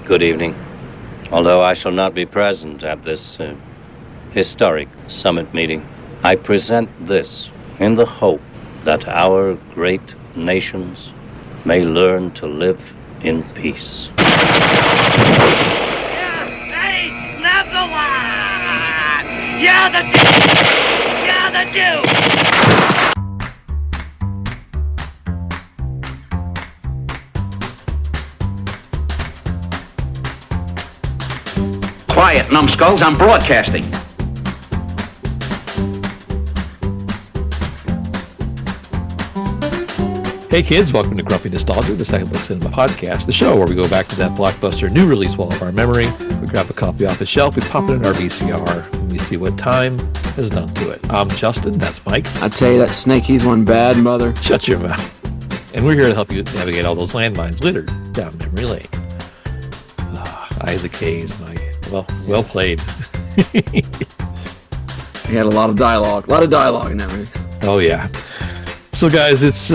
Good evening. Although I shall not be present at this historic summit meeting, I present this in the hope that our great nations may learn to live in peace. Hey, number one! You're the Jew! You're the Jew! Quiet, numbskulls, I'm broadcasting. Hey kids, welcome to Grumpy Nostalgia, the Second Look Cinema podcast, the show where we go back to that blockbuster new release wall of our memory, we grab a copy off the shelf, we pop it in our VCR, and we see what time has done to it. I'm Justin, that's Mike. I tell you, that Snakey's one bad mother. Shut your mouth. And we're here to help you navigate all those landmines littered down memory lane. Eyes of K's, Mike. Well played. He had a lot of dialogue in that movie. Oh yeah. So guys, it's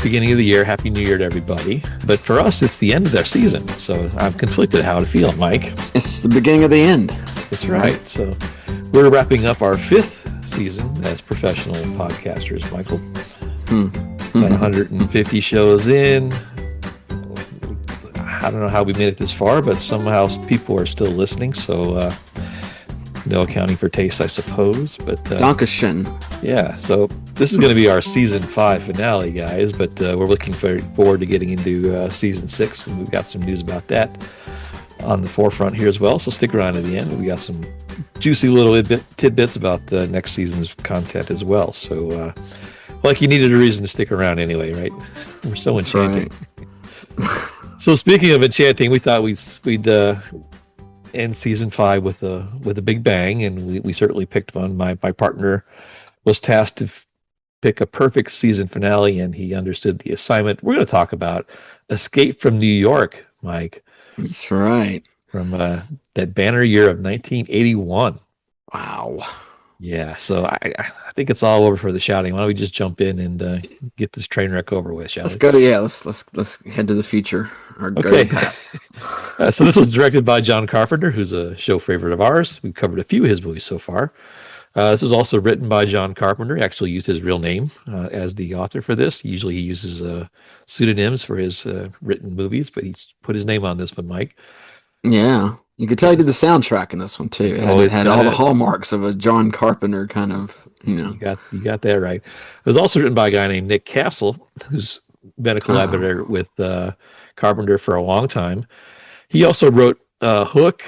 beginning of the year. Happy New Year to everybody. But for us, it's the end of their season. So I'm conflicted how to feel, Mike. It's the beginning of the end. That's right. So we're wrapping up our 5th season as professional podcasters, Michael. About 150 shows in. I don't know how we made it this far, but somehow people are still listening. So no accounting for taste, I suppose. But Dankeschön. Yeah, so this is going to be our season 5 finale, guys. But we're looking forward to getting into season 6, and we've got some news about that on the forefront here as well. So stick around to the end. We got some juicy little tidbits about next season's content as well. So, like you needed a reason to stick around anyway, right? We're so That's enchanting. Right. So speaking of enchanting, we thought we'd end season 5 with a big bang, and we certainly picked one. My partner was tasked to pick a perfect season finale, and he understood the assignment. We're going to talk about Escape from New York, Mike. That's right. From that banner year of 1981. Wow. Yeah, so I think it's all over for the shouting. Why don't we just jump in and get this train wreck over with, shall we? Let's go to let's head to the future or go to the past. So this was directed by John Carpenter, who's a show favorite of ours. We've covered a few of his movies so far. This was also written by John Carpenter. He actually used his real name as the author for this. Usually he uses pseudonyms for his written movies, but he put his name on this one, Mike. Yeah. You could tell he did the soundtrack in this one too. It had all the hallmarks of a John Carpenter kind of, You got that right. It was also written by a guy named Nick Castle, who's been a collaborator with Carpenter for a long time. He also wrote Hook,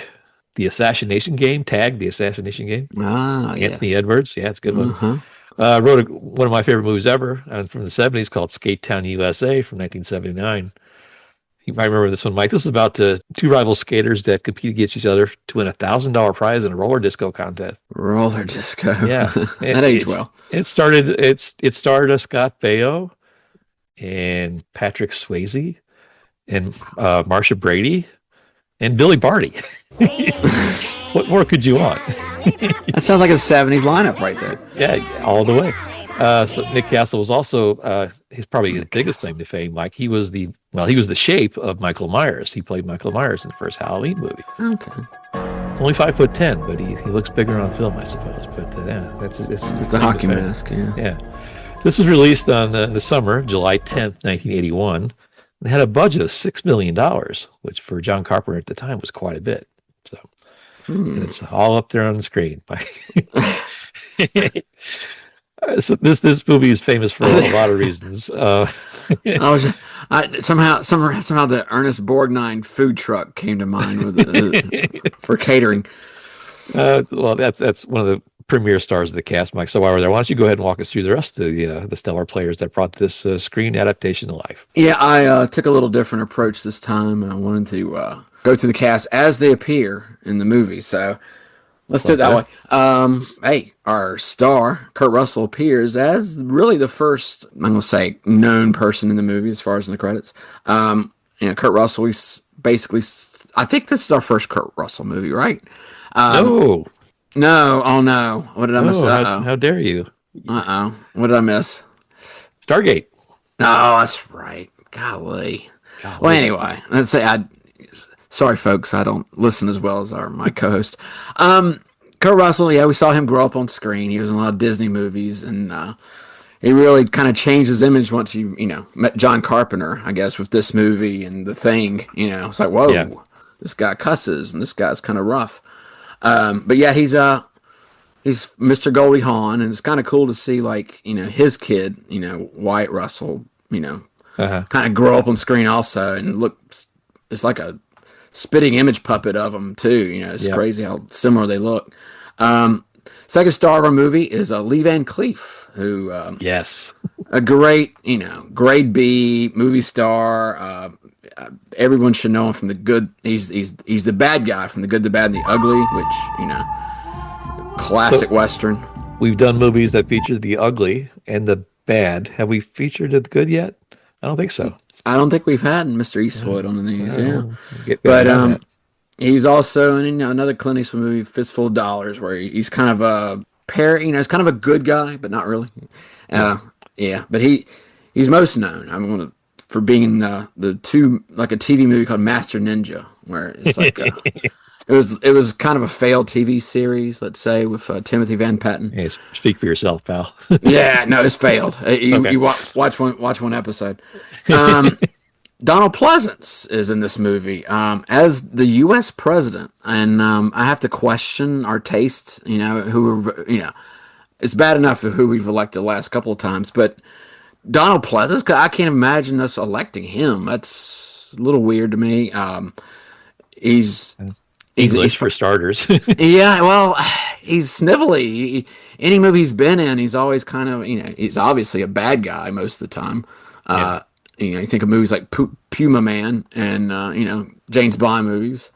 The Assassination Game, Tag, The Assassination Game. Anthony Edwards. Yeah, it's a good one. Wrote one of my favorite movies ever from the 70s called Skate Town, USA from 1979. You might remember this one, Mike. This is about two rival skaters that compete against each other to win a $1,000 prize in a roller disco contest. Roller disco. Yeah. That aged well. It starred Scott Baio and Patrick Swayze and Marsha Brady and Billy Barty. What more could you want? That sounds like a 70s lineup right there. Yeah, all the way. So Nick Castle was also he's probably his biggest claim to fame. Mike, he was the shape of Michael Myers. He played Michael Myers in the first Halloween movie. Okay. Only 5'10", but he looks bigger on film, I suppose. But yeah, it's the hockey mask. Yeah. Yeah. This was released on the summer of July 10th, 1981. It had a budget of $6 million, which for John Carpenter at the time was quite a bit. So and it's all up there on the screen. So this movie is famous for a lot of reasons. Somehow the Ernest Borgnine food truck came to mind for catering. Well, that's one of the premier stars of the cast, Mike. So while we're there, why don't you go ahead and walk us through the rest of the stellar players that brought this screen adaptation to life? Yeah, I took a little different approach this time. I wanted to go to the cast as they appear in the movie. So let's do it that way. Hey, our star, Kurt Russell, appears as really the first, I'm going to say, known person in the movie as far as in the credits. Kurt Russell, basically, I think this is our first Kurt Russell movie, right? No. Oh no. What did I miss? How dare you? What did I miss? Stargate. Oh, that's right. Golly. Well, anyway, let's say Sorry, folks, I don't listen as well as my co-host. Kurt Russell, yeah, we saw him grow up on screen. He was in a lot of Disney movies, and he really kind of changed his image once met John Carpenter, I guess, with this movie and The Thing. It's like, whoa, this guy cusses, and this guy's kind of rough. But yeah, he's Mr. Goldie Hawn, and it's kind of cool to see his kid, Wyatt Russell, kind of grow up on screen also, and it's like a spitting image puppet of him too. It's crazy how similar they look. Second star of our movie is Lee Van Cleef, who yes, a great grade B movie star. Everyone should know him from The Good. He's the bad guy from The Good, the Bad, and the Ugly, which classic Western. We've done movies that feature the ugly and the bad. Have we featured the good yet? I don't think so. I don't think we've had Mr. Eastwood on the news. But he's also in another Clint Eastwood movie, Fistful of Dollars, where he's kind of a he's kind of a good guy, but not really. But he's most known. For being in a TV movie called Master Ninja, where it's like it was kind of a failed TV series, let's say, with Timothy Van Patten. Hey, speak for yourself, pal. Yeah, no, it's failed. You watch one episode. Donald Pleasence is in this movie as the U.S. president, and I have to question our taste. It's bad enough who we've elected the last couple of times, but Donald Pleasence, I can't imagine us electing him. That's a little weird to me. He's English for starters. Yeah, well, he's snivelly. Any movie he's been in, he's always kind of, he's obviously a bad guy most of the time. You think of movies like Puma Man and, James Bond movies,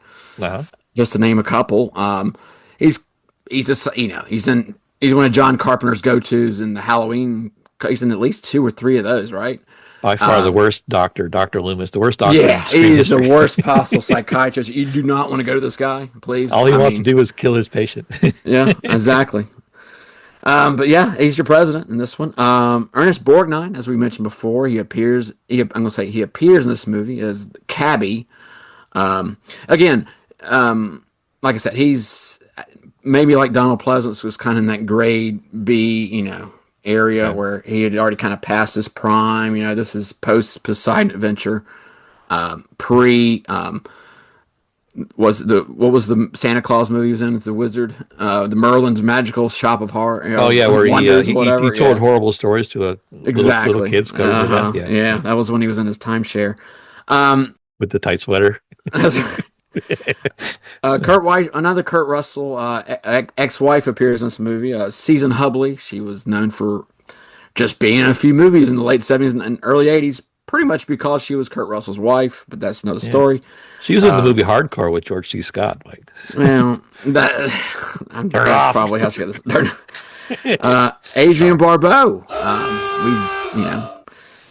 just to name a couple. He's one of John Carpenter's go-tos in the Halloween. He's in at least 2 or 3 of those, right? By far the worst doctor, Dr. Loomis, the worst doctor. Yeah, he is the worst possible psychiatrist. You do not want to go to this guy, please. All he wants to do is kill his patient. Yeah, exactly. But yeah, he's your president in this one. Ernest Borgnine, as we mentioned before, he appears in this movie as Cabby. Again, like I said, he's maybe like Donald Pleasence was kind of in that grade B, area where he had already kind of passed his prime. This is post Poseidon Adventure, what was the Santa Claus movie he was in? The Wizard, the Merlin's Magical Shop of Horror. Where he told horrible stories to little kids. That was when he was in his timeshare. With the tight sweater. Another Kurt Russell ex-wife appears in this movie. Susan Hubley. She was known for just being in a few movies in the late 70s and early 80s, pretty much because she was Kurt Russell's wife, but that's another story. She was in the movie Hardcore with George C. Scott, Mike. Well, that's probably how she got this. Adrienne Barbeau.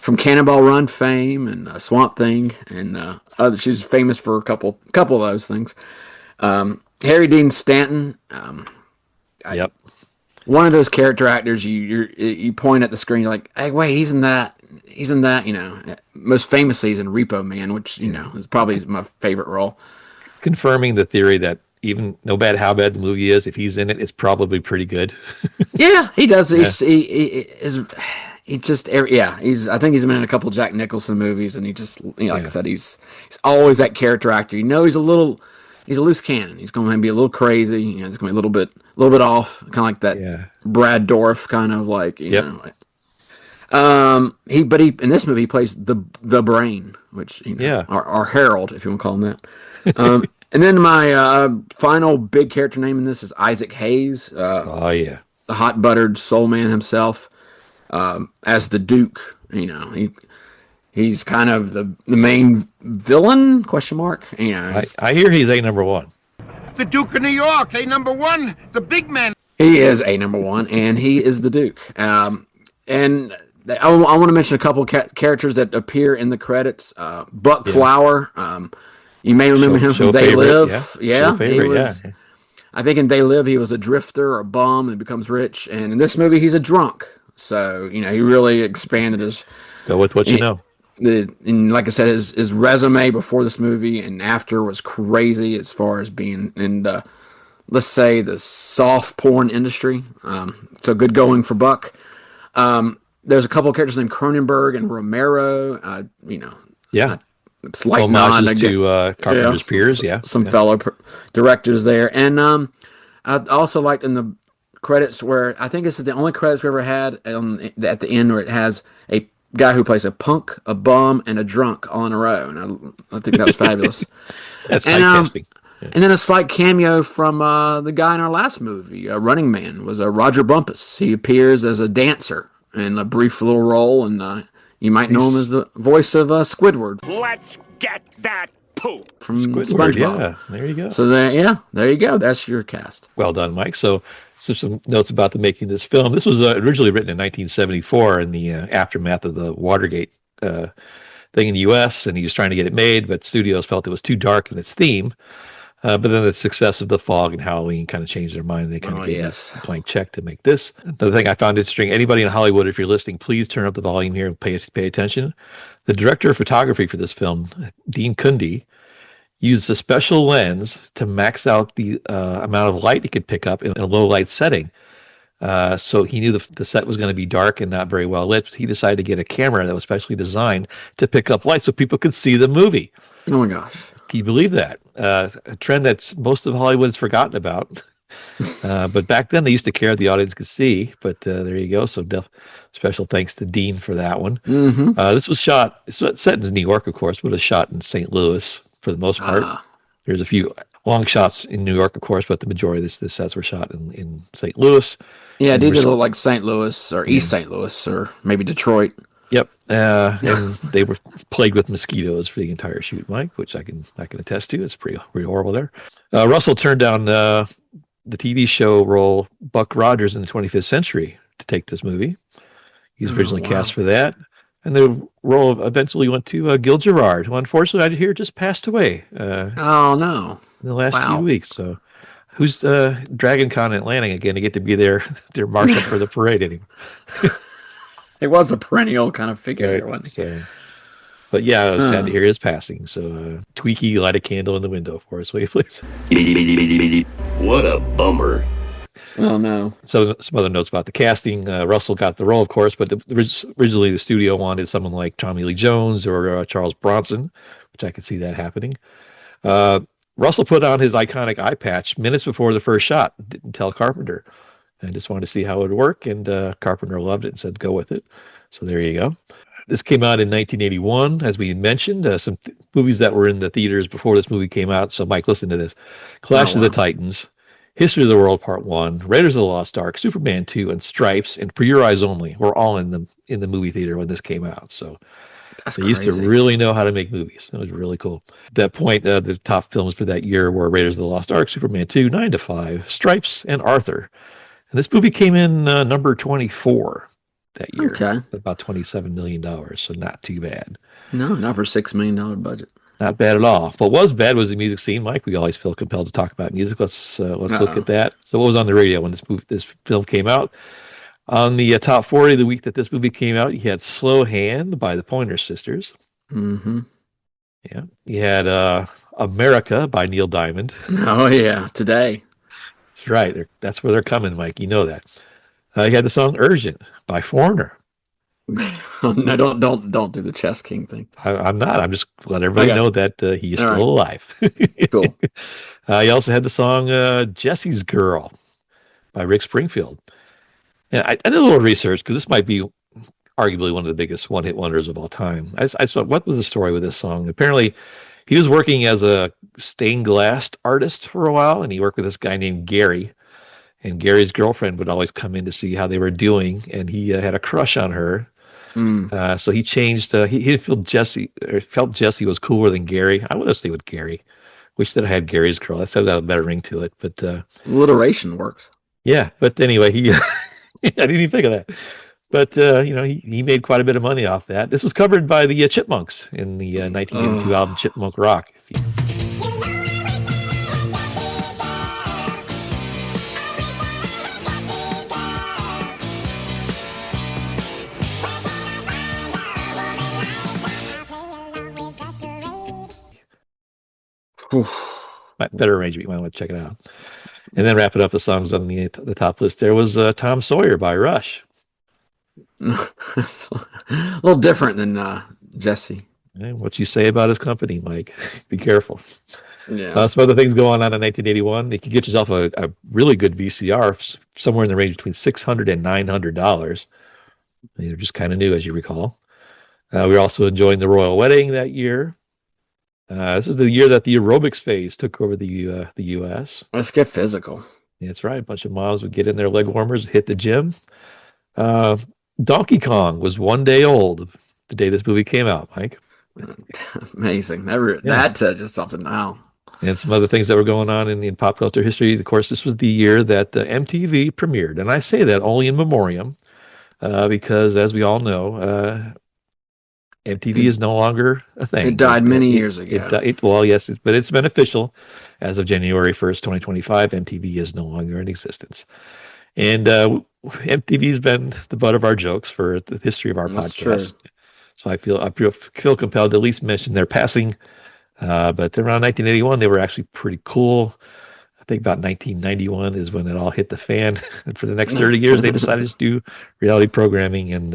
From Cannonball Run fame and Swamp Thing, and she's famous for a couple of those things. Harry Dean Stanton. One of those character actors you point at the screen, you're like, hey, wait, he's in that. Most famously he's in Repo Man, which is probably my favorite role. Confirming the theory that even no matter how bad the movie is, if he's in it, it's probably pretty good. Yeah, he does. Yeah. I think he's been in a couple of Jack Nicholson movies, and he just, like I said, he's always that character actor. He's a loose cannon. He's going to be a little crazy. He's going to be a little bit off, kind of like that Brad Dourif kind of like, He in this movie he plays the Brain, which or Harold, if you want to call him that. And then my final big character name in this is Isaac Hayes. The hot buttered soul man himself. As the Duke, he's kind of the main villain? ? I hear he's A#1. The Duke of New York, A#1, the big man. He is A#1, and he is the Duke. And I want to mention a couple characters that appear in the credits. Buck Flower, you may remember him from They Live. I think in They Live he was a drifter or a bum and becomes rich, and in this movie he's a drunk. So, he really expanded his... Go with what you know. And like I said, his resume before this movie and after was crazy as far as being in the, let's say, the soft porn industry. So good going for Buck. There's a couple of characters named Cronenberg and Romero. Yeah. It's like nod homages to Carpenter's peers. Some fellow directors there. And I also liked in the credits where I think this is the only credits we ever had at the end where it has a guy who plays a punk, a bum, and a drunk all in a row. And I think that was fabulous. That's typecasting. And then a slight cameo from the guy in our last movie, Running Man, was Roger Bumpus. He appears as a dancer in a brief little role, and you might know him as the voice of Squidward. Let's get that poop from Squidward. SpongeBob. Yeah, there you go. So there you go. That's your cast. Well done, Mike. So some notes about the making of this film. This was originally written in 1974 in the aftermath of the Watergate thing in the U.S., and he was trying to get it made, but studios felt it was too dark in its theme. But then the success of The Fog and Halloween kind of changed their mind. They kind of gave a blank check to make this. Another thing I found interesting, anybody in Hollywood, if you're listening, please turn up the volume here and pay attention. The director of photography for this film, Dean Cundey, used a special lens to max out the amount of light he could pick up in a low light setting. So he knew the set was going to be dark and not very well lit. He decided to get a camera that was specially designed to pick up light so people could see the movie. Oh my gosh. Can you believe that? A trend that most of Hollywood has forgotten about. But back then they used to care what the audience could see. But there you go. So special thanks to Dean for that one. Mm-hmm. This was set in New York, of course, but it was shot in St. Louis for the most part. There's a few long shots in New York, of course, but the majority of the sets were shot in St. Louis. Yeah, it either looked like St. Louis or East St. Louis or maybe Detroit. Yep, and they were plagued with mosquitoes for the entire shoot, Mike, which I can attest to. It's pretty horrible there. Russell turned down the TV show role Buck Rogers in the 25th Century to take this movie. He was originally cast for that, and the role eventually went to Gil Gerard, who unfortunately I hear just passed away. Oh no! In the last few weeks, so. Who's Dragon Con in Atlanta again to get to be their marshal for the parade anymore? It was a perennial kind of figure there, wasn't he? So, but yeah, I was sad to hear his passing. So, Tweaky, light a candle in the window for us, will you please? What a bummer. Oh, no. So, some other notes about the casting. Russell got the role, of course, but originally the studio wanted someone like Tommy Lee Jones or Charles Bronson, which I could see that happening. Russell put on his iconic eye patch minutes before the first shot. Didn't tell Carpenter. I just wanted to see how it would work, and Carpenter loved it and said, go with it. So there you go. This came out in 1981, as we mentioned. Some movies that were in the theaters before this movie came out. So, Mike, listen to this. Clash of the Titans, History of the World Part 1, Raiders of the Lost Ark, Superman 2, and Stripes, and For Your Eyes Only were all in the movie theater when this came out. So they used to really know how to make movies. It was really cool. At that point, the top films for that year were Raiders of the Lost Ark, Superman 2, 9 to 5, Stripes, and Arthur. And this movie came in number 24 that year. Okay. About $27 million, so not too bad. No, not for a $6 million budget. Not bad at all. What was bad was the music scene, Mike. We always feel compelled to talk about music. Let's look at that. So what was on the radio when this film came out? On the top 40 the week that this movie came out, you had Slow Hand by the Pointer Sisters. Mm-hmm. Yeah. You had America by Neil Diamond. Oh, yeah. Today. That's right. That's where they're coming, Mike. You know that. You had the song Urgent by Foreigner. No, don't do the Chess King thing. I'm not. I'm just letting everybody know that he is still alive. Cool. You also had the song Jesse's Girl by Rick Springfield. Yeah, I did a little research because this might be arguably one of the biggest one-hit wonders of all time. I saw what was the story with this song. Apparently, he was working as a stained glass artist for a while, and he worked with this guy named Gary. And Gary's girlfriend would always come in to see how they were doing, and he had a crush on her. So he changed. He felt Jesse was cooler than Gary. I would have stayed with Gary. Wish that I had Gary's girl. That said, that had a better ring to it. But alliteration works. Yeah, but anyway, I didn't even think of that. But he made quite a bit of money off that. This was covered by the Chipmunks in the 1982 album Chipmunk Rock. Better arrangement. You might want to check it out. And then wrapping up the songs on the top list, there was Tom Sawyer by Rush. A little different than Jesse. Hey, what you say about his company, Mike? Be careful. Yeah. Some other things going on in 1981. You can get yourself a really good VCR somewhere in the range between $600 and $900. They're just kind of new, as you recall. We were also enjoying the royal wedding that year. This is the year that the aerobics phase took over the U.S. Let's get physical. That's right. A bunch of moms would get in their leg warmers, hit the gym. Donkey Kong was 1 day old the day this movie came out, Mike. Amazing. That just something now. And some other things that were going on in pop culture history. Of course, this was the year that MTV premiered. And I say that only in memoriam because, as we all know, MTV is no longer a thing. It died many years ago. Well, yes, but it's been official. As of January 1st, 2025, MTV is no longer in existence. And MTV's been the butt of our jokes for the history of our podcast. True. So I feel compelled to at least mention their passing. But around 1981, they were actually pretty cool. I think about 1991 is when it all hit the fan. And for the next 30 years, they decided to do reality programming and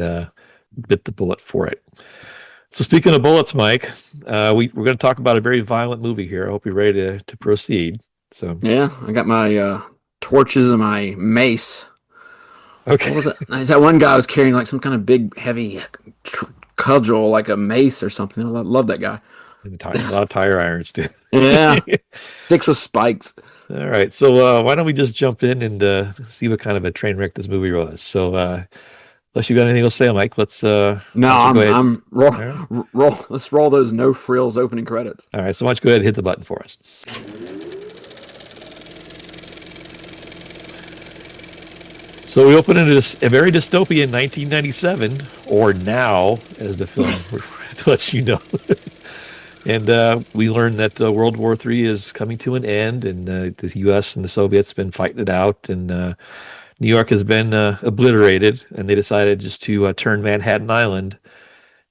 bit the bullet for it. So speaking of bullets, Mike, we're going to talk about a very violent movie here. I hope you're ready to proceed. So yeah, I got my torches and my mace. Okay. What was that? That one guy was carrying like some kind of big, heavy cudgel, like a mace or something. I love that guy. A lot of tire irons, too. Yeah. Sticks with spikes. All right. So why don't we just jump in and see what kind of a train wreck this movie was. So unless you got anything to say, Mike, let's... No, let's roll those no frills opening credits. All right. So why don't you go ahead and hit the button for us. So we open into a very dystopian 1997, or now, as the film lets you know. And we learn that World War III is coming to an end, and the U.S. and the Soviets have been fighting it out, and New York has been obliterated, and they decided just to turn Manhattan Island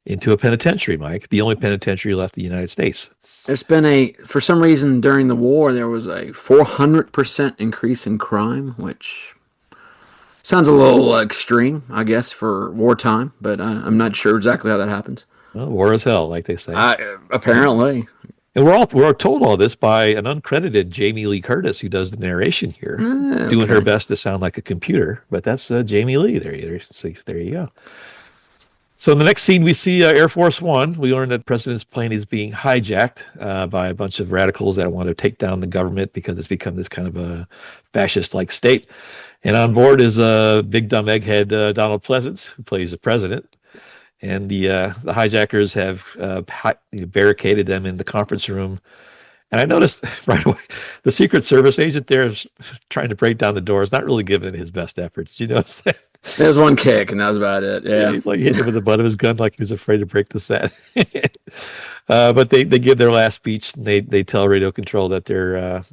into a penitentiary, Mike, the only penitentiary left in the United States. There's been for some reason during the war, there was a 400% increase in crime, which... sounds a little extreme, I guess, for wartime, but I'm not sure exactly how that happens. Well, war is hell, like they say. Apparently. And we're told all this by an uncredited Jamie Lee Curtis, who does the narration here, doing her best to sound like a computer. But that's Jamie Lee. There you go. So in the next scene, we see Air Force One. We learn that the president's plane is being hijacked by a bunch of radicals that want to take down the government because it's become this kind of a fascist-like state. And on board is a big dumb egghead, Donald Pleasence, who plays the president. And the hijackers have barricaded them in the conference room. And I noticed right away, the Secret Service agent there is trying to break down the doors, not really giving it his best efforts. Did you notice that? There was one kick, and that was about it. Yeah, he's like hitting him with the butt of his gun, like he was afraid to break the set. But they give their last speech, and they tell radio control that they're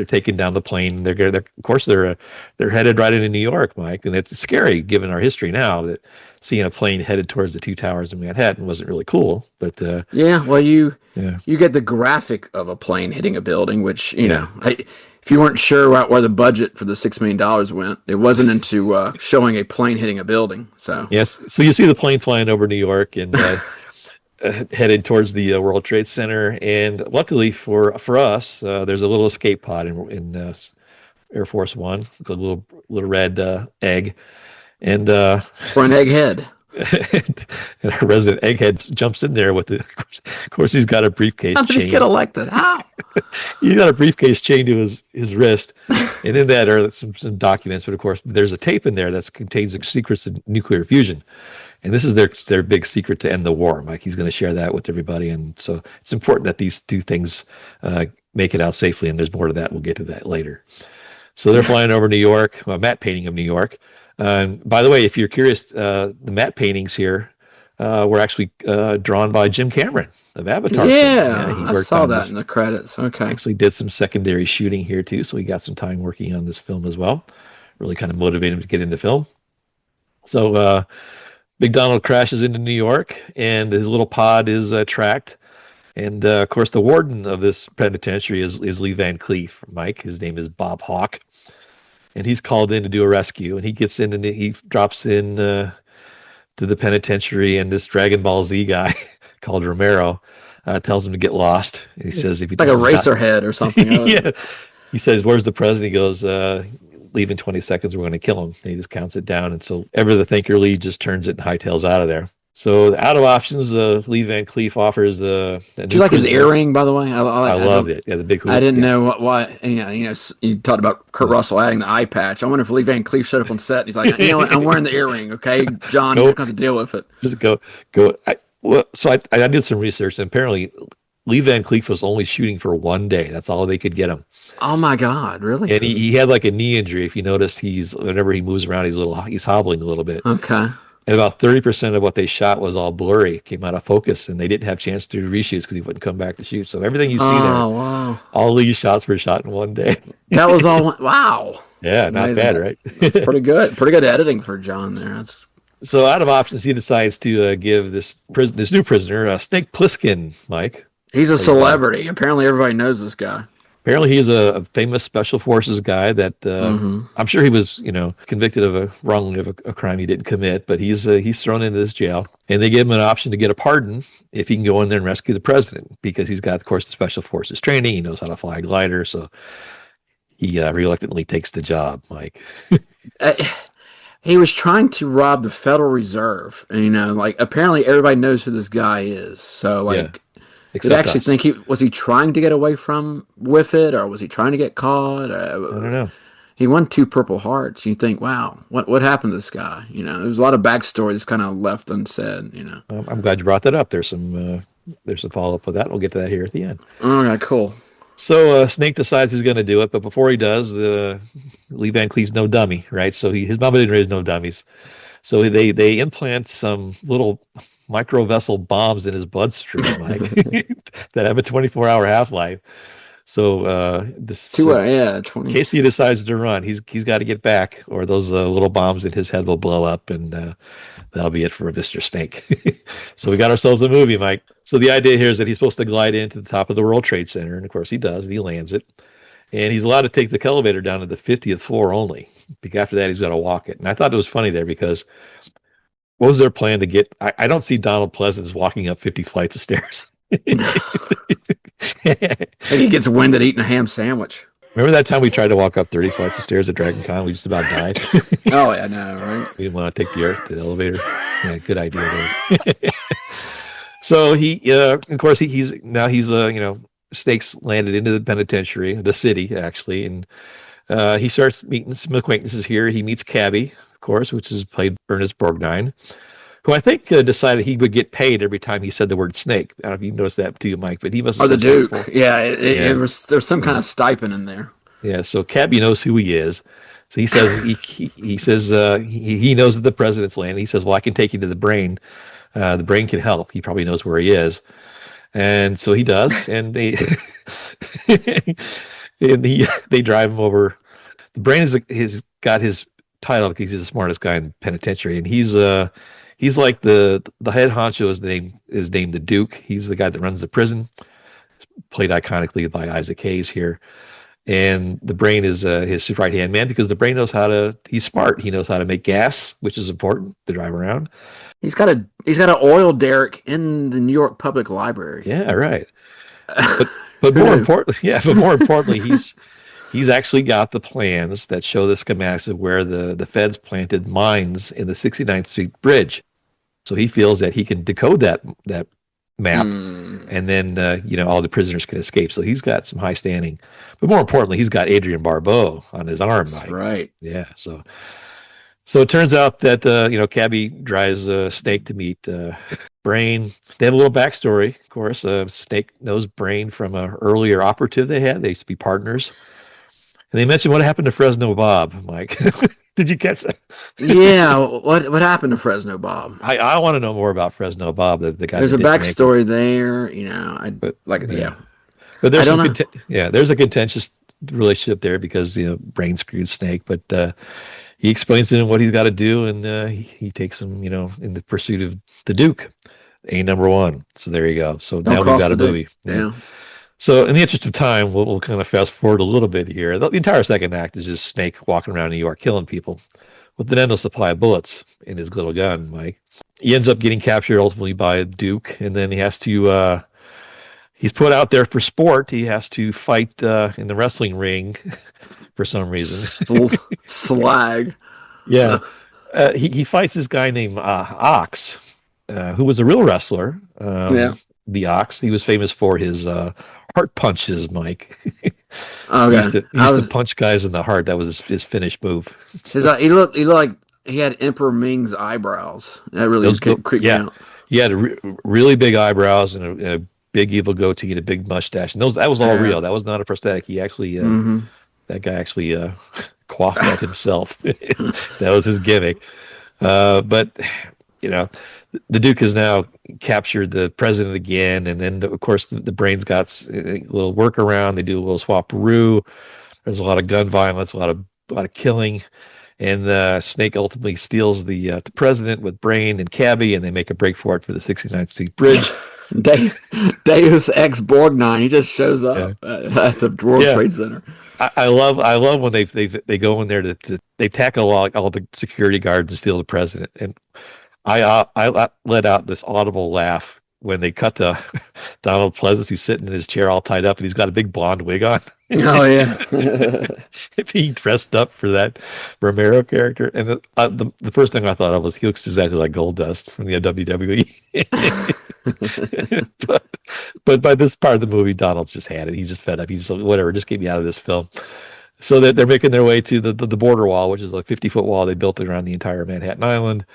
taking down the plane. They're headed right into New York, Mike, and it's scary given our history now that seeing a plane headed towards the two towers in Manhattan wasn't really cool. But you get the graphic of a plane hitting a building, which if you weren't sure where the budget for the $6 million went, it wasn't into showing a plane hitting a building. So yes, so you see the plane flying over New York and headed towards the World Trade Center, and luckily for us, there's a little escape pod in Air Force One, a little red egg, and for an egghead. And our resident egghead jumps in there with of course he's got a briefcase. How did he get elected? How? He's got a briefcase chained to his wrist, and in that are some documents. But of course, there's a tape in there that contains the secrets of nuclear fusion, and this is their big secret to end the war. Mike, he's going to share that with everybody, and so it's important that these two things make it out safely. And there's more to that. We'll get to that later. So they're flying over New York, matte painting of New York. By the way, if you're curious, the matte paintings here were actually drawn by Jim Cameron of Avatar. Yeah, I saw that in the credits. Okay. Actually did some secondary shooting here too, so he got some time working on this film as well. Really kind of motivated him to get into film. So Big Donald crashes into New York, and his little pod is tracked. And of course, the warden of this penitentiary is Lee Van Cleef, Mike. His name is Bob Hawk, and he's called in to do a rescue. And he gets in and he drops in to the penitentiary, and this Dragon Ball Z guy called Romero tells him to get lost. And he says, "If you Like a racer head or something." yeah, he says, "Where's the president?" He goes, "Leave in 20 seconds. We're going to kill him." And he just counts it down, and so ever the thinker Lee just turns it and hightails out of there. So out of options, Lee Van Cleef offers the. Do you like his earring, by the way? I loved it. Yeah, the big hoop. I didn't know why. You talked about Kurt Russell adding the eye patch. I wonder if Lee Van Cleef showed up on set. And he's like, what? I'm wearing the earring. Okay, John, you're going to have to deal with it. Just go. So I did some research, and apparently Lee Van Cleef was only shooting for 1 day. That's all they could get him. Oh my God, really? And he had like a knee injury. If you notice, whenever he moves around, he's hobbling a little bit. Okay. And about 30% of what they shot was all blurry, came out of focus, and they didn't have a chance to reshoots because he wouldn't come back to shoot. So everything you see there, wow. all these shots were shot in 1 day. That was all. Wow. Yeah, not bad, right? That's pretty good. Pretty good editing for John there. So out of options, he decides to give this new prisoner, Snake Plissken, Mike. He's a celebrity. Apparently, everybody knows this guy. Apparently, he's a famous special forces guy that I'm sure he was, convicted wrongly of a crime he didn't commit, but he's thrown into this jail, and they give him an option to get a pardon if he can go in there and rescue the president, because he's got, of course, the special forces training. He knows how to fly a glider, so he reluctantly takes the job, Mike. He was trying to rob the Federal Reserve, and apparently everybody knows who this guy is. So did I actually think was he trying to get away with it, or was he trying to get caught? I don't know. He won 2 Purple Hearts. You think, wow, what happened to this guy? There's a lot of backstory that's kind of left unsaid. I'm glad you brought that up. There's some follow up with that. We'll get to that here at the end. All right, cool. So Snake decides he's going to do it, but before he does, Lee Van Cleef's no dummy, right? So his mama didn't raise no dummies. So they implant some little micro vessel bombs in his bloodstream, Mike, that have a 24-hour half-life. So in case he decides to run, he's got to get back, or those little bombs in his head will blow up, and that'll be it for Mr. Snake. So we got ourselves a movie, Mike. So the idea here is that he's supposed to glide into the top of the World Trade Center, and of course he does, and he lands it. And he's allowed to take the elevator down to the 50th floor only. After that, he's got to walk it. And I thought it was funny there because what was their plan to get? I don't see Donald Pleasence walking up 50 flights of stairs. And he gets winded eating a ham sandwich. Remember that time we tried to walk up 30 flights of stairs at Dragon Con? We just about died. Oh, yeah, I know, right? We didn't want to take the elevator. Yeah, good idea there. So of course, he's Snake's landed into the penitentiary, the city actually, and he starts meeting some acquaintances here. He meets Cabby, of course, which is played Ernest Borgnine, who I think decided he would get paid every time he said the word snake. I don't know if you noticed that too, Mike, but he must have said the Duke. Yeah, there's some kind of stipend in there. Yeah, so Cabby knows who he is. So he says he knows that the president's land. He says, "Well, I can take you to the brain. The brain can help. He probably knows where he is." And so he does, and they they drive him over. The brain has got his title because he's the smartest guy in the penitentiary, and he's like the head honcho is named the Duke. He's the guy that runs the prison, played iconically by Isaac Hayes here. And the brain is his right hand man because the brain he's smart. He knows how to make gas, which is important to drive around. He's got an oil derrick in the New York Public Library. Yeah, right. But more importantly, he's actually got the plans that show the schematics of where the feds planted mines in the 69th Street Bridge. So he feels that he can decode that map, and then all the prisoners can escape. So he's got some high standing. But more importantly, he's got Adrian Barbeau on his arm. That's right. Yeah. So it turns out that Cabby drives Snake to meet Brain. They have a little backstory, of course. Snake knows Brain from an earlier operative they had. They used to be partners. And they mentioned what happened to Fresno Bob, Mike. Did you catch that? Yeah. What happened to Fresno Bob? I want to know more about Fresno Bob, the guy. There's a backstory there, But there's a contentious relationship there because Brain screwed Snake, but he explains to him what he's got to do, and he takes him, in the pursuit of the Duke. A number one. So there you go. So Don't now we've cross got a the movie. Yeah. So in the interest of time, we'll kind of fast forward a little bit here. The entire second act is just Snake walking around New York killing people with an endless supply of bullets in his little gun, Mike. He ends up getting captured ultimately by Duke, and then he has to he's put out there for sport. He has to fight in the wrestling ring for some reason. Slag. Yeah. He fights this guy named Ox, who was a real wrestler. Yeah. The Ox. He was famous for his heart punches, Mike. Okay. He used to punch guys in the heart. That was his finish move. He looked like he had Emperor Ming's eyebrows. That really creeped me out. He had really big eyebrows and a big evil goatee and a big mustache. And that was all real. That was not a prosthetic. He actually that guy actually coiffed that himself. That was his gimmick. But you know, the Duke has now captured the president again, and then of course the Brains got a little workaround. They do a little swap-peroo. There's a lot of gun violence, a lot of killing, and Snake ultimately steals the president with Brain and Cabby, and they make a break for it for the 69th Street Bridge. Deus ex Borgnine. He just shows up at the World Trade Center. I love when they go in there they tackle all the security guards and steal the president. And I let out this audible laugh when they cut to Donald Pleasence. He's sitting in his chair all tied up, and he's got a big blonde wig on. Oh yeah. If he dressed up for that Romero character, and the first thing I thought of was he looks exactly like Goldust from the WWE. but by this part of the movie, Donald's just had it. He's just fed up. He's like, whatever, just get me out of this film. So that they're making their way to the border wall, which is a 50-foot wall they built around the entire Manhattan Island.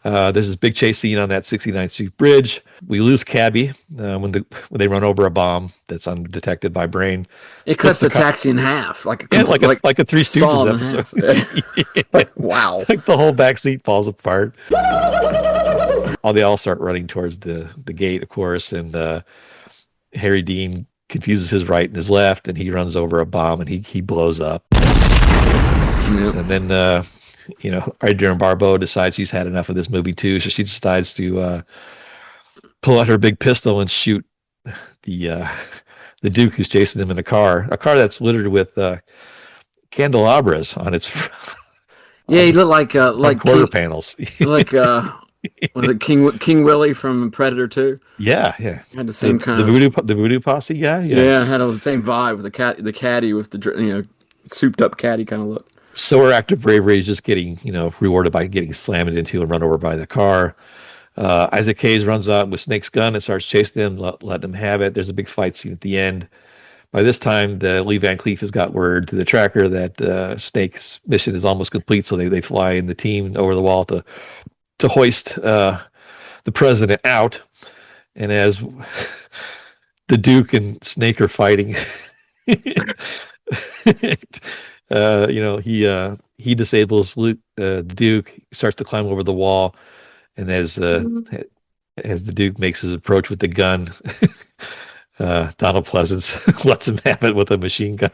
There's this big chase scene on that 69th Street Bridge. We lose Cabby when they run over a bomb that's undetected by Brain. It cuts the taxi in half, like a Three Stooges episode. Wow! Like the whole back seat falls apart. They all start running towards the gate, of course, and Harry Dean confuses his right and his left, and he runs over a bomb and he blows up. Yep. And then Adrienne Barbeau decides she's had enough of this movie too, so she decides to pull out her big pistol and shoot the Duke who's chasing him in a car that's littered with candelabras on its. He looked like quarter panels. Like was it King Willie from Predator 2? Yeah. Had the same kind of the voodoo posse guy. Yeah, had the same vibe with the caddy with the souped up caddy kind of look. So her act of bravery is just getting, rewarded by getting slammed into and run over by the car. Isaac Hayes runs out with Snake's gun and starts chasing him, letting him have it. There's a big fight scene at the end. By this time, Lee Van Cleef has got word to the tracker that Snake's mission is almost complete, so they fly in the team over the wall to hoist the president out. And as the Duke and Snake are fighting, he disables the Duke. He starts to climb over the wall, and as the Duke makes his approach with the gun, Donald Pleasence lets him have it with a machine gun.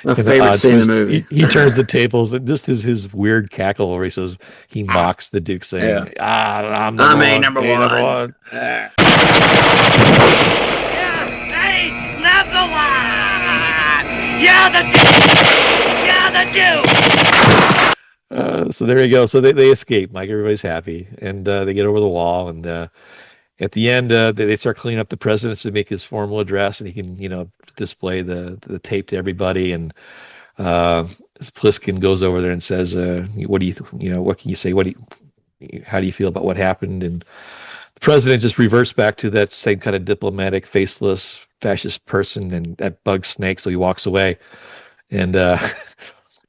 My favorite scene in the movie. He turns the tables, and just his weird cackle where he mocks the Duke, saying, "I'm number one." Yeah, hey, number one. Yeah, the Duke. So there you go. So they escape. Mike, everybody's happy, and they get over the wall, and at the end, they start cleaning up the president to make his formal address, and he can, display the tape to everybody. And Pliskin goes over there and says, "What do what can you say? How do you feel about what happened?" And the president just reverts back to that same kind of diplomatic, faceless, fascist person, and that bugs Snake, so he walks away. And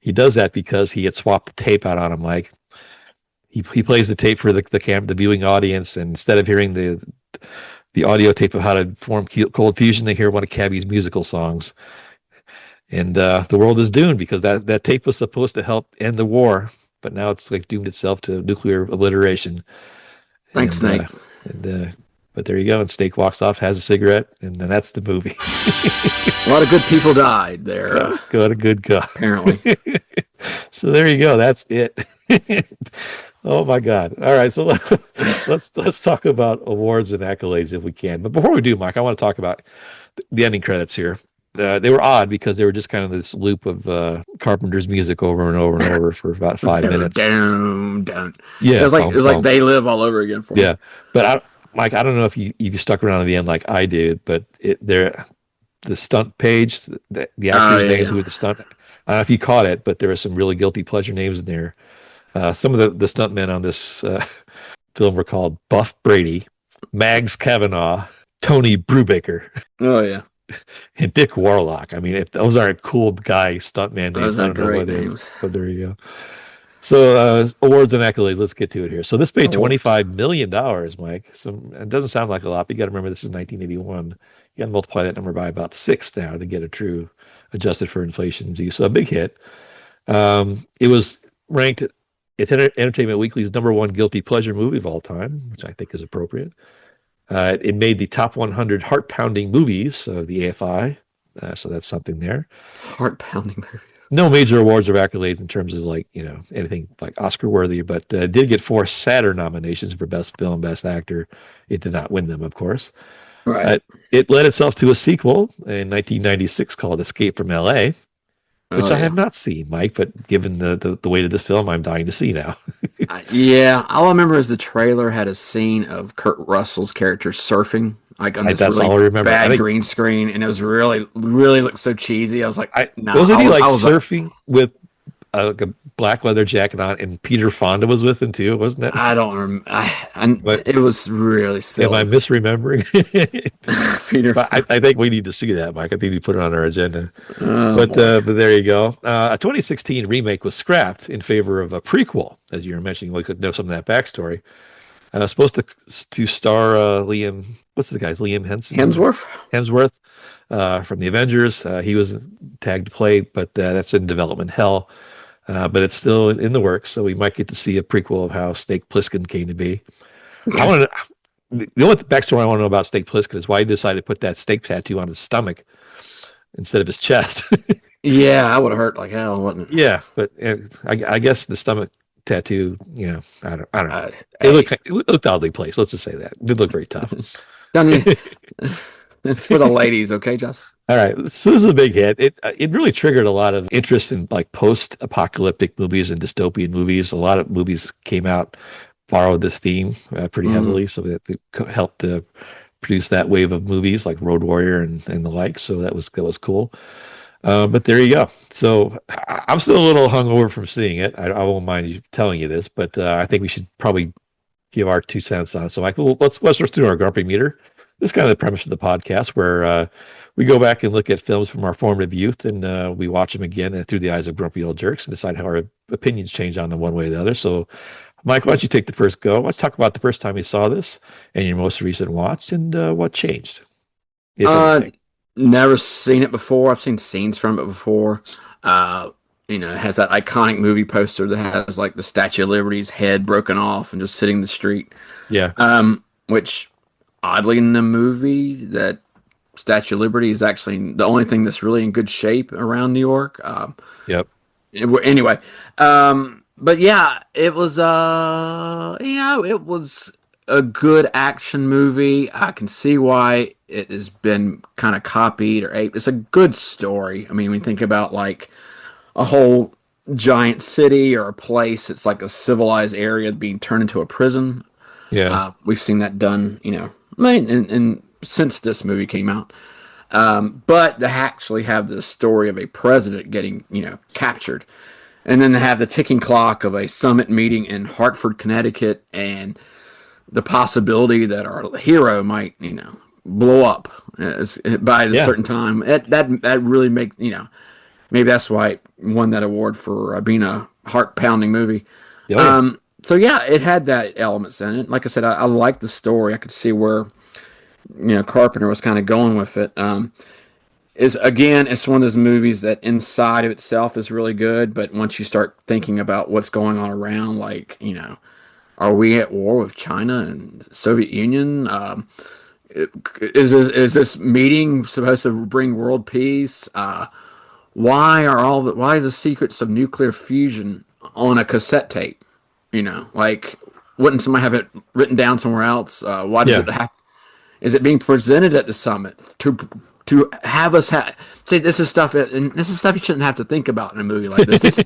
he does that because he had swapped the tape out on him, Mike. He plays the tape for the viewing audience, and instead of hearing the audio tape of how to form cold fusion, they hear one of Cabby's musical songs. And the world is doomed because that tape was supposed to help end the war, but now it's like doomed itself to nuclear obliteration. Thanks, Snake. But there you go, and Snake walks off, has a cigarette, and then that's the movie. A lot of good people died there. Got a good guy. Apparently. So there you go. That's it. Oh my God! All right, so let's talk about awards and accolades if we can. But before we do, Mike, I want to talk about the ending credits here. They were odd because they were just kind of this loop of Carpenter's music over and over and over for about 5 minutes. Down. Yeah, It was like They Live all over again for me. yeah. But Mike, I don't know if you stuck around to the end like I did, but the stunt page, the actors' names with the stunt. I don't know if you caught it, but there were some really guilty pleasure names in there. Some of the stuntmen on this film were called Buff Brady, Mags Kavanaugh, Tony Brubaker, Oh yeah, and Dick Warlock. I mean, those aren't cool guy stuntman names. those I are don't know great what it is, names. but there you go. So awards and accolades. Let's get to it here. So this made $25 million, Mike. It doesn't sound like a lot, but you got to remember this is 1981. You got to multiply that number by about 6 now to get a true adjusted for inflation view. So a big hit. It was ranked. It's Entertainment Weekly's #1 guilty pleasure movie of all time, which I think is appropriate. It made the top 100 heart-pounding movies of the AFI, so that's something there. Heart pounding movie. No major awards or accolades in terms of anything like Oscar-worthy, but did get 4 Saturn nominations for Best Film, Best Actor. It did not win them, of course. Right. It led itself to a sequel in 1996 called Escape from L.A., which I have not seen, Mike, but given the weight of this film, I'm dying to see now. Yeah, all I remember is the trailer had a scene of Kurt Russell's character surfing, like on this That's really all I remember. bad green screen, and it was really looked so cheesy. I was like, no. Wasn't he surfing with like a black leather jacket on, and Peter Fonda was with him too, wasn't that? I don't remember. It was really silly. Am I misremembering? Peter, I think we need to see that, Mike. I think we put it on our agenda. But there you go. A 2016 remake was scrapped in favor of a prequel, as you were mentioning. We could know some of that backstory. Supposed to star Liam. What's the guy's Liam Henson? Hemsworth from the Avengers. He was tagged to play, but that's in development hell. But it's still in the works, so we might get to see a prequel of how Snake Plissken came to be. I want to. The only backstory I want to know about Snake Plissken is why he decided to put that snake tattoo on his stomach instead of his chest. Yeah, I would have hurt like hell, wouldn't it? Yeah, but I guess the stomach tattoo, I don't know. It looked oddly placed. Let's just say that. It did look very tough. It's for the ladies, okay, Joss? All right, so this is a big hit. It really triggered a lot of interest in like post-apocalyptic movies and dystopian movies. A lot of movies came out, borrowed this theme pretty heavily, so that it helped to produce that wave of movies like Road Warrior and the like. So that was cool. But there you go. So I'm still a little hungover from seeing it. I won't mind you telling you this, but I think we should probably give our 2 cents on it. So, Michael, let's do our grumpy meter. This is kind of the premise of the podcast, where we go back and look at films from our formative youth, and we watch them again through the eyes of grumpy old jerks and decide how our opinions change on them one way or the other. So, Mike, why don't you take the first go? Let's talk about the first time you saw this and your most recent watch, and what changed, if anything. Never seen it before. I've seen scenes from it before. It has that iconic movie poster that has like the Statue of Liberty's head broken off and just sitting in the street. Yeah. Which oddly in the movie, that Statue of Liberty is actually the only thing that's really in good shape around New York. Yep. Anyway, but yeah, it was it was a good action movie. I can see why it has been kind of copied or aped. It's a good story. I mean, when you think about like a whole giant city or a place, it's like a civilized area being turned into a prison. Yeah. We've seen that done, and since this movie came out. But they actually have the story of a president getting, captured. And then they have the ticking clock of a summit meeting in Hartford, Connecticut, and the possibility that our hero might, blow up by a certain time. That really makes, maybe that's why it won that award for being a heart-pounding movie. Oh, yeah. So yeah, it had that elements in it. Like I said, I liked the story. I could see where, Carpenter was kind of going with it. It's one of those movies that inside of itself is really good, but once you start thinking about what's going on around, like, are we at war with China and the Soviet Union? Is this meeting supposed to bring world peace? Why are the secrets of nuclear fusion on a cassette tape? Like, wouldn't somebody have it written down somewhere else? Why does Yeah. it have? Is it being presented at the summit to have us see? This is stuff, and this is stuff you shouldn't have to think about in a movie like this.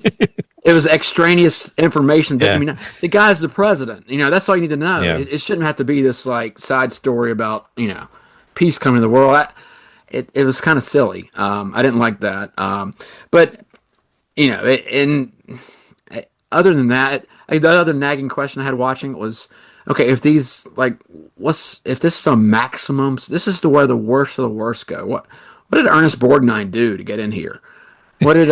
It was extraneous information. That, Yeah. I mean, the guy's the president. That's all you need to know. Yeah. It shouldn't have to be this like side story about peace coming to the world. It was kind of silly. I didn't like that. But other than that, the other nagging question I had watching was, okay, if these if this is a maximum, this is where the worst of the worst go. What did Ernest Borgnine do to get in here? What did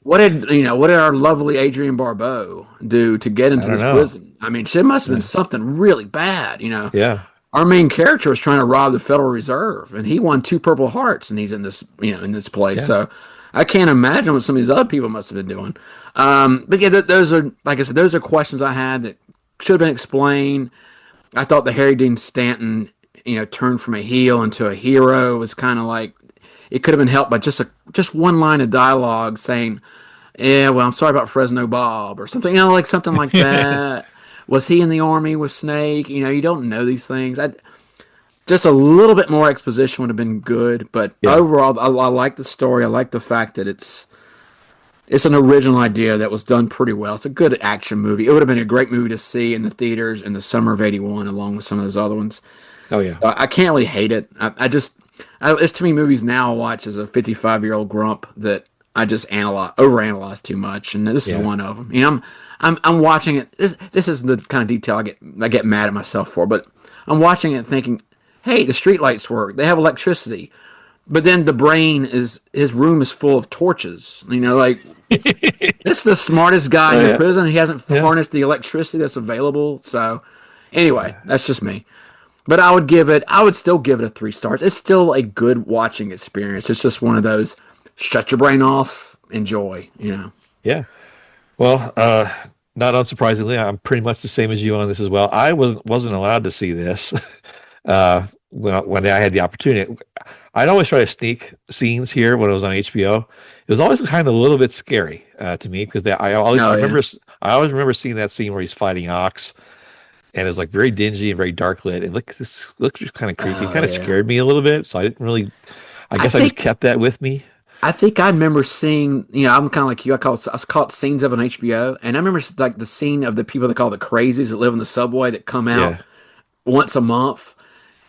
what did our lovely Adrienne Barbeau do to get into this prison? I mean, it must have been something really bad. Yeah. Our main character was trying to rob the Federal Reserve, and he won 2 Purple Hearts, and he's in this in this place. Yeah. So I can't imagine what some of these other people must have been doing. But yeah, those are, like I said, those are questions I had that should have been explained. I thought the Harry Dean Stanton, turn from a heel into a hero was kind of like, it could have been helped by just one line of dialogue saying, "Yeah, well, I'm sorry about Fresno Bob," or something, like something like that. Was he in the army with Snake? You don't know these things. Just a little bit more exposition would have been good, but overall, I like the story. I like the fact that it's an original idea that was done pretty well. It's a good action movie. It would have been a great movie to see in the theaters in the summer of '81, along with some of those other ones. Oh yeah. I can't really hate it. It's too many movies now I watch as a 55-year-old grump that I just overanalyze too much, and this is one of them. I'm watching it. This is the kind of detail I get mad at myself for, but I'm watching it thinking, hey, the streetlights work. They have electricity. But then the brain his room is full of torches. Like, this is the smartest guy in the prison. He hasn't harnessed the electricity that's available. So, anyway, that's just me. But I would still give it a 3 stars. It's still a good watching experience. It's just one of those, shut your brain off, enjoy, Yeah. Well, not unsurprisingly, I'm pretty much the same as you on this as well. I wasn't allowed to see this when I had the opportunity. I'd always try to sneak scenes here when it was on HBO. It was always kind of a little bit scary to me because I always remember seeing that scene where he's fighting Ox, and it's like very dingy and very dark lit. And this looked just kind of creepy. It kind of scared me a little bit, so I didn't really. I guess I just kept that with me. I think I remember seeing, I'm kind of like you. I call it scenes of an HBO, and I remember like the scene of the people they call the crazies that live in the subway that come out once a month,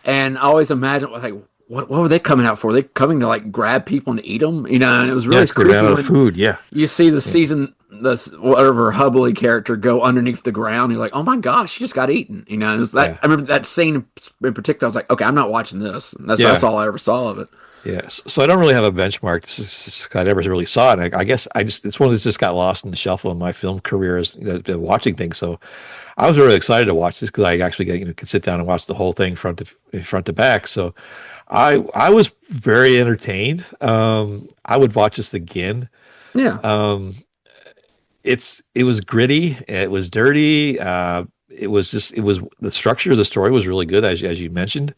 and I always imagine like, what were they coming out for? Are they coming to like grab people and eat them? And it was really creepy. Out of food, you see the whatever Hubbly character go underneath the ground. You're like, oh my gosh, she just got eaten. And it was that. I remember that scene in particular. I was like, okay, I'm not watching this. That's all I ever saw of it. Yes, so I don't really have a benchmark. I never really saw it. I guess it's one that's just got lost in the shuffle in my film career as watching things. So I was really excited to watch this because I actually could sit down and watch the whole thing front to back. So I was very entertained. I would watch this again. Yeah. It was gritty. It was dirty. It was the structure of the story was really good as you mentioned.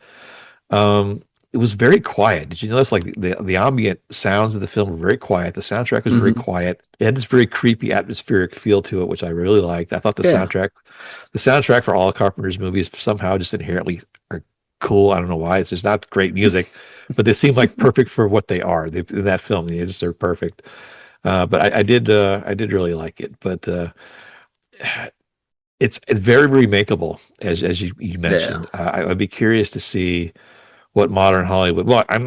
It was very quiet. Did you notice like the ambient sounds of the film were very quiet? The soundtrack was very quiet. It had this very creepy atmospheric feel to it, which I really liked. I thought the soundtrack for all Carpenter's movies somehow just inherently are cool. I don't know why. It's just not great music, but they seem like perfect for what they are. In that film, they're perfect. But I did really like it. But it's very remakeable, as you mentioned. I'd be curious to see what modern Hollywood. Well, I'm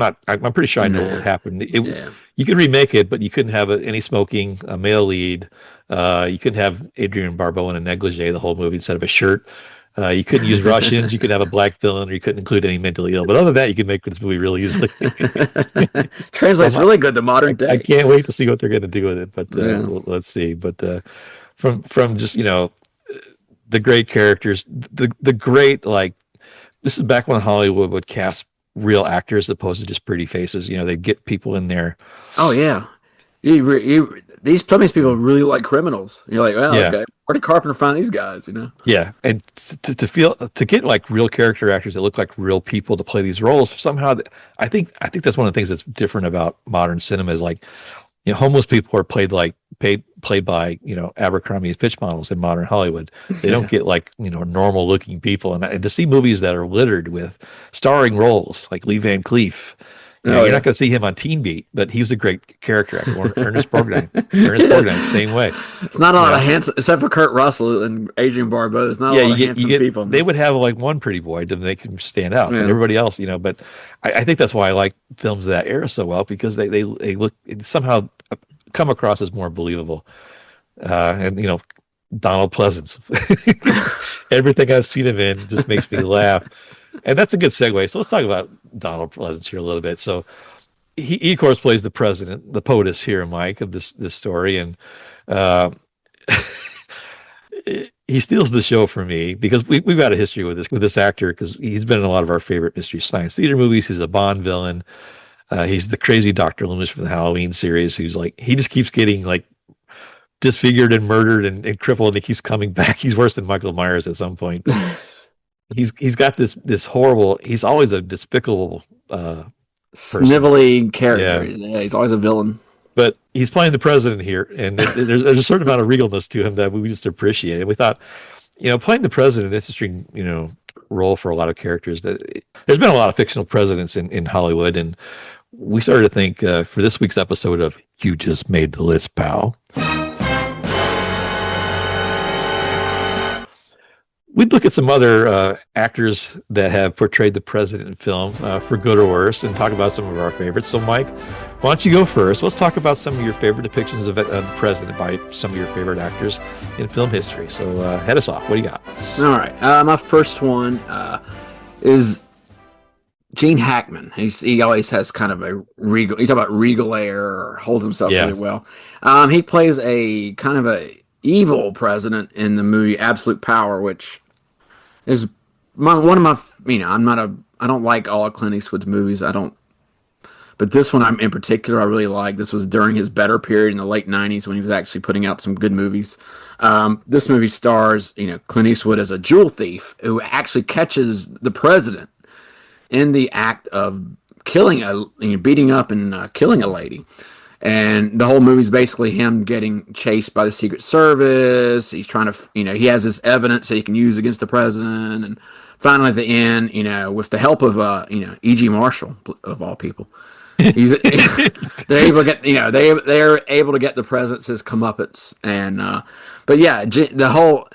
pretty sure I know what would happen. You could remake it, but you couldn't have any smoking, a male lead. You couldn't have Adrienne Barbeau in a negligee the whole movie instead of a shirt. You couldn't use Russians. You could have a black villain, or you couldn't include any mentally ill. But other than that, you could make this movie really easily. Translates really good to modern day. I can't wait to see what they're going to do with it. But let's see. But from just the great characters, the great this is back when Hollywood would cast real actors as opposed to just pretty faces. They get people in there. Oh yeah, some of these people really like criminals. You're like, well, okay, where did Carpenter find these guys? Yeah, and to get like real character actors that look like real people to play these roles somehow. I think that's one of the things that's different about modern cinema is like, homeless people are played like played by Abercrombie and Fitch models in modern Hollywood. They don't get like normal looking people, and to see movies that are littered with starring roles like Lee Van Cleef. You're not going to see him on Teen Beat, but he was a great character actor. Ernest Borgnine. Ernest Borgnine, same way. It's not a lot of handsome, except for Kurt Russell and Adrian Barbeau. It's not a lot of handsome people. They would have like one pretty boy to make him stand out, but everybody else, But I think that's why I like films of that era so well, because they look somehow come across as more believable. And Donald Pleasence, everything I've seen him in just makes me laugh. And that's a good segue. So let's talk about Donald Pleasence here a little bit. So he of course plays the president, the POTUS here, Mike, of this story, and he steals the show for me because we've got a history with this actor, because he's been in a lot of our favorite Mystery Science Theater movies. He's a Bond villain. He's the crazy Dr. Loomis from the Halloween series. He just keeps getting like disfigured and murdered and crippled, and he keeps coming back. He's worse than Michael Myers at some point. He's got this horrible. He's always a despicable, snivelly character. Yeah, he's always a villain. But he's playing the president here, and there's a certain amount of regalness to him that we just appreciate. And we thought, playing the president is an interesting, role for a lot of characters. That there's been a lot of fictional presidents in Hollywood, and we started to think for this week's episode of "You Just Made the List, Pal." We'd look at some other actors that have portrayed the president in film, for good or worse, and talk about some of our favorites. So, Mike, why don't you go first? Let's talk about some of your favorite depictions of the president by some of your favorite actors in film history. So, head us off. What do you got? All right. My first one is Gene Hackman. He always has kind of a regal. You talk about regal air, or holds himself really well. He plays a kind of a evil president in the movie Absolute Power, which is one of my. I don't like all of Clint Eastwood's movies. But this one in particular I really like. This was during his better period in the late '90s when he was actually putting out some good movies. This movie stars Clint Eastwood as a jewel thief who actually catches the president in the act of beating up and killing a lady. And the whole movie's basically him getting chased by the Secret Service. He's trying to, he has this evidence that he can use against the president. And finally, at the end, with the help of, E.G. Marshall, of all people, they're able to get, they're able to get the president's comeuppance. And, but yeah, the whole,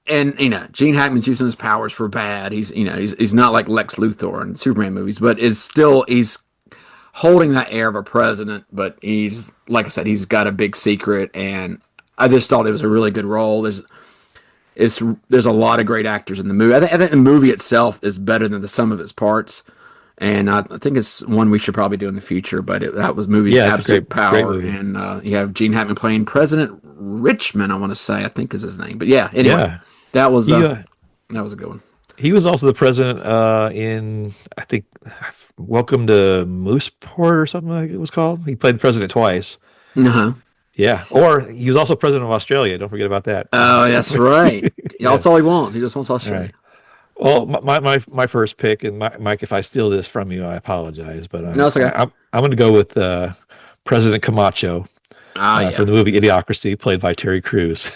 and Gene Hackman's using his powers for bad. He's not like Lex Luthor in Superman movies, but he's holding that air of a president, but he's, like I said, he's got a big secret, and I just thought it was a really good role. There's a lot of great actors in the movie. I think the movie itself is better than the sum of its parts, and I think it's one we should probably do in the future, but that was movie Absolute Power, and you have Gene Hackman playing President Richmond, I think is his name. But yeah, anyway, that was a good one. He was also the president in, I think, Welcome to Mooseport or something like it was called. He played the president twice. Uh-huh. Yeah. Or he was also president of Australia. Don't forget about that. Oh, that's right. That's all he wants. He just wants Australia. Right. Well, my first pick, and Mike, if I steal this from you, I apologize. But no, it's okay. I'm going to go with President Camacho from the movie Idiocracy, played by Terry Crews.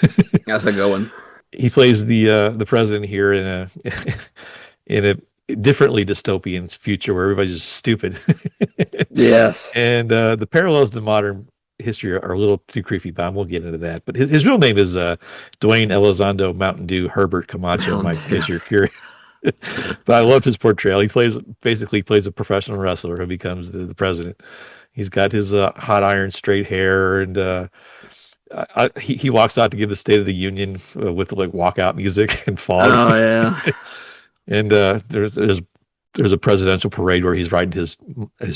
That's a good one. He plays the president here in a differently dystopian future where everybody's just stupid. Yes. And the parallels to modern history are a little too creepy, but I won't get into that. But his real name is Dwayne Elizondo Mountain Dew Herbert Camacho, Mike, in case you're curious. But I love his portrayal. He basically plays a professional wrestler who becomes the president. He's got his hot iron straight hair, and he walks out to give the State of the Union with like walkout music and fog. Oh yeah. And there's a presidential parade where he's riding his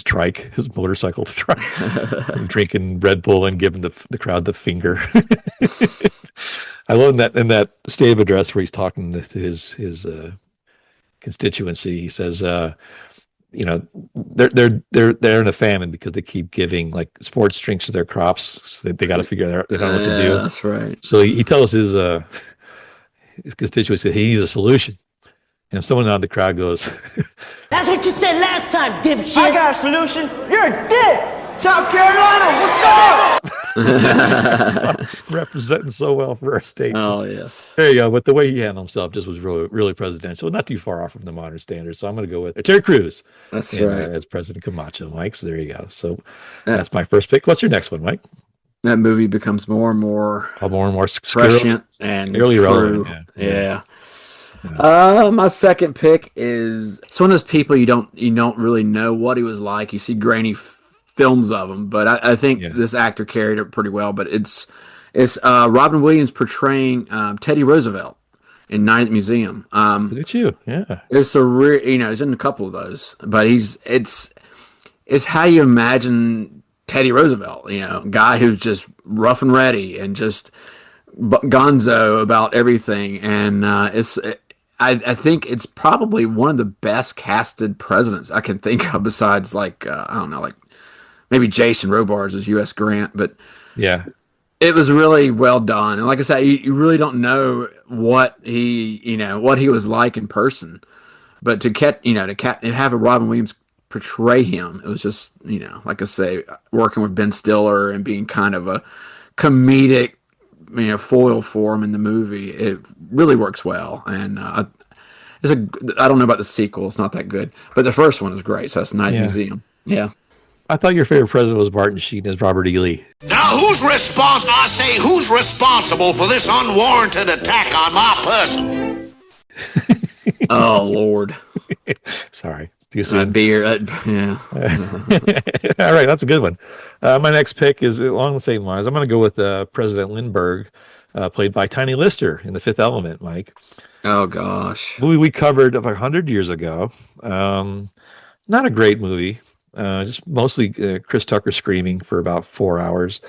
trike, his motorcycle trike, drinking Red Bull and giving the crowd the finger. I love that in that State of Address where he's talking to his constituency. He says, they're in a famine because they keep giving like sports drinks to their crops. So they got to figure out they don't know what to do. That's right. So he tells his constituency he needs a solution. And someone out of the crowd goes, "That's what you said last time, dipshit." I got a solution. You're a dick. South Carolina, what's up? Representing so well for our state. Oh, yes. There you go. But the way he handled himself just was really, really presidential. Not too far off from the modern standards. So I'm going to go with Terry Crews. That's right. As President Camacho, Mike. So there you go. So that's my first pick. What's your next one, Mike? That movie becomes more and more prescient and really true. Relevant. Yeah. My second pick is it's one of those people you don't really know what he was like. You see grainy films of him, but I think this actor carried it pretty well. But it's Robin Williams portraying Teddy Roosevelt in Night at the Museum. Look at you, yeah. It's he's in a couple of those, but it's how you imagine Teddy Roosevelt, guy who's just rough and ready and just gonzo about everything, and I think it's probably one of the best casted presidents I can think of, besides I don't know, like maybe Jason Robards as U.S. Grant, but yeah, it was really well done. And like I said, you really don't know what he was like in person, but to have a Robin Williams portray him, it was just, like I say, working with Ben Stiller and being kind of a comedic foil for him in the movie, it really works well. And I don't know about the sequel, it's not that good, but the first one is great. So that's Night Museum. Yeah. I thought your favorite president was Martin Sheen as Robert E. Lee. Now, who's responsible for this unwarranted attack on my person? Oh, Lord. Sorry. Too soon. Beer. Yeah. All right, that's a good one. My next pick is along the same lines. I'm going to go with President Lindbergh, played by Tiny Lister in The Fifth Element, Mike. Oh, gosh. Movie we covered 100 years ago. Not a great movie. Just mostly Chris Tucker screaming for about 4 hours.